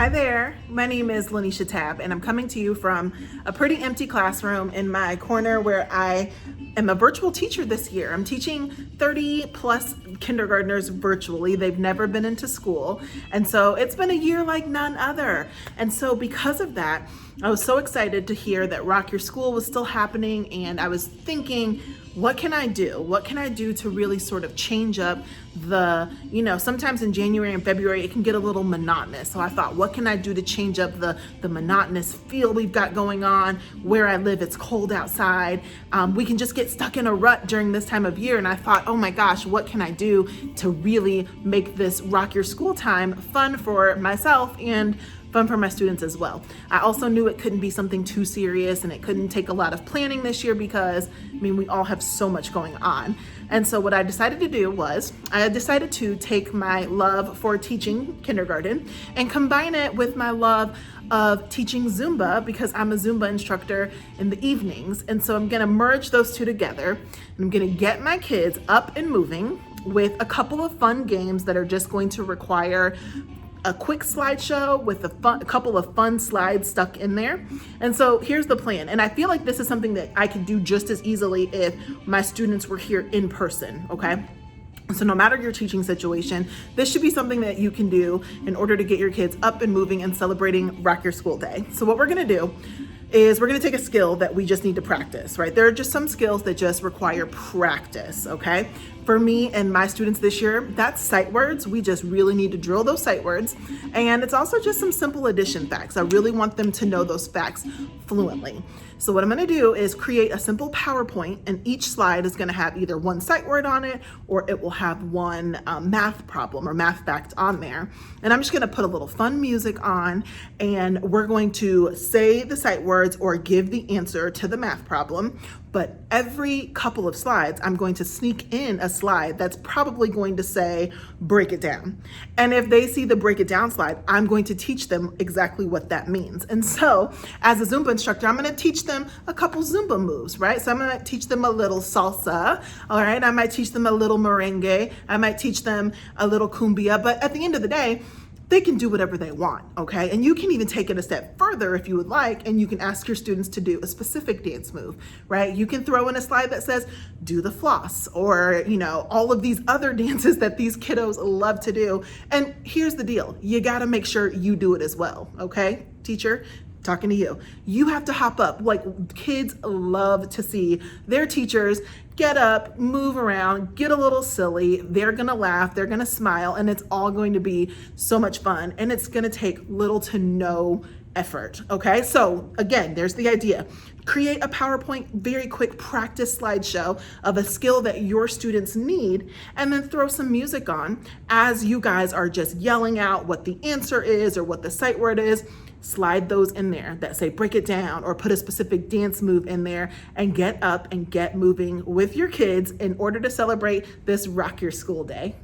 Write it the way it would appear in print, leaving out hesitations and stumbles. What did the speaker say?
Hi there, my name is LaNesha Tabb, and I'm coming to you from a pretty empty classroom in my corner where I am a virtual teacher this year. I'm teaching 30 plus kindergartners virtually. They've never been into school, and so it's been a year like none other. And so because of that, I was so excited to hear that Rock Your School was still happening, and I was thinking, what can I do? What can I do to really sort of change up sometimes in January and February, it can get a little monotonous. So I thought, what can I do to change up the monotonous feel we've got going on? Where I live, it's cold outside. We can just get stuck in a rut during this time of year. And I thought, oh my gosh, what can I do to really make this Rock Your School time fun for myself and fun for my students as well. I also knew it couldn't be something too serious and it couldn't take a lot of planning this year because, we all have so much going on. And so what I decided to do was, I decided to take my love for teaching kindergarten and combine it with my love of teaching Zumba, because I'm a Zumba instructor in the evenings. And so I'm gonna merge those two together, and I'm gonna get my kids up and moving with a couple of fun games that are just going to require a quick slideshow with a couple of fun slides stuck in there. And so here's the plan. And I feel like this is something that I could do just as easily if my students were here in person, okay? So no matter your teaching situation, this should be something that you can do in order to get your kids up and moving and celebrating Rock Your School Day. So what we're gonna do is we're gonna take a skill that we just need to practice, right? There are just some skills that just require practice, okay? For me and my students this year, that's sight words. We just really need to drill those sight words. And it's also just some simple addition facts. I really want them to know those facts fluently. So what I'm gonna do is create a simple PowerPoint, and each slide is gonna have either one sight word on it, or it will have one math problem or math fact on there. And I'm just gonna put a little fun music on, and we're going to say the sight words or give the answer to the math problem. But every couple of slides, I'm going to sneak in a slide that's probably going to say, break it down. And if they see the break it down slide, I'm going to teach them exactly what that means. And so as a Zumba instructor, I'm gonna teach them a couple Zumba moves, right? So I'm gonna teach them a little salsa, all right? I might teach them a little merengue. I might teach them a little cumbia, but at the end of the day, they can do whatever they want, okay? And you can even take it a step further if you would like, and you can ask your students to do a specific dance move, right? You can throw in a slide that says, do the floss, or all of these other dances that these kiddos love to do. And here's the deal, you gotta make sure you do it as well, okay? Teacher, talking to you. You have to hop up. Like, kids love to see their teachers get up, move around, get a little silly. They're gonna laugh, they're gonna smile, and it's all going to be so much fun. And it's gonna take little to no effort, okay? So again, there's the idea. Create a PowerPoint, very quick practice slideshow of a skill that your students need, and then throw some music on as you guys are just yelling out what the answer is or what the sight word is. Slide those in there that say break it down, or put a specific dance move in there, and get up and get moving with your kids in order to celebrate this Rock Your School Day.